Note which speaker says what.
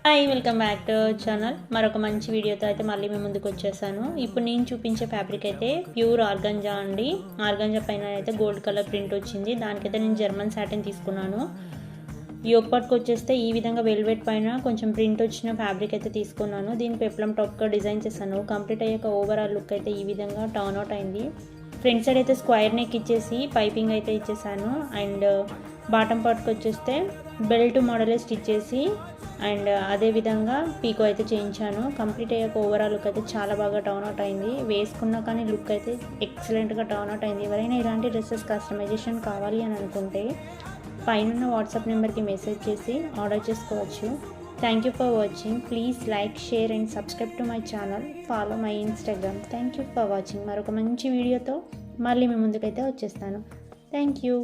Speaker 1: Hi, welcome back to our channel. మరొక మంచి వీడియోతో అయితే మళ్ళీ మేము ముందుకు వచ్చేసాను. ఇప్పుడు నేను చూపించే ఫ్యాబ్రిక్ అయితే ప్యూర్ ఆర్గంజా అండి. ఆర్గంజా పైన అయితే గోల్డ్ కలర్ ప్రింట్ వచ్చింది. దానికైతే నేను జర్మన్ సాటిన్ తీసుకున్నాను. యోక్ పార్ట్కి వచ్చేస్తే ఈ విధంగా వెల్వెట్ పైన కొంచెం ప్రింట్ వచ్చిన ఫ్యాబ్రిక్ అయితే తీసుకున్నాను. దీని పెప్లం టాప్గా డిజైన్ చేశాను. కంప్లీట్ అయ్యాక ఓవరాల్ లుక్ అయితే ఈ విధంగా టర్న్ అవుట్ అయింది. ఫ్రంట్ సైడ్ అయితే స్క్వేర్ నెక్ ఇచ్చేసి పైపింగ్ అయితే ఇచ్చేసాను. అండ్ బాటమ్ పార్ట్కి వచ్చేస్తే బెల్ట్ మోడలే స్టిచ్ చేసి అండ్ అదేవిధంగా పీకో అయితే చేయించాను. కంప్లీట్ అయ్యాక ఓవరాల్ లుక్ అయితే చాలా బాగా టర్న్ అవుట్ అయింది. వేసుకున్నా కానీ లుక్ అయితే ఎక్సలెంట్గా టర్న్ అవుట్ అయింది. ఎవరైనా ఇలాంటి డ్రెస్సెస్ కస్టమైజేషన్ కావాలి అని అనుకుంటే పైన వాట్సాప్ నెంబర్కి మెసేజ్ చేసి ఆర్డర్ చేసుకోవచ్చు. Thank you for watching. Please like, share and subscribe to my channel. Follow my Instagram. Thank you for watching. మరొక మంచి వీడియోతో మళ్ళీ మీ ముందుకైతే వచ్చేస్తాను. Thank you.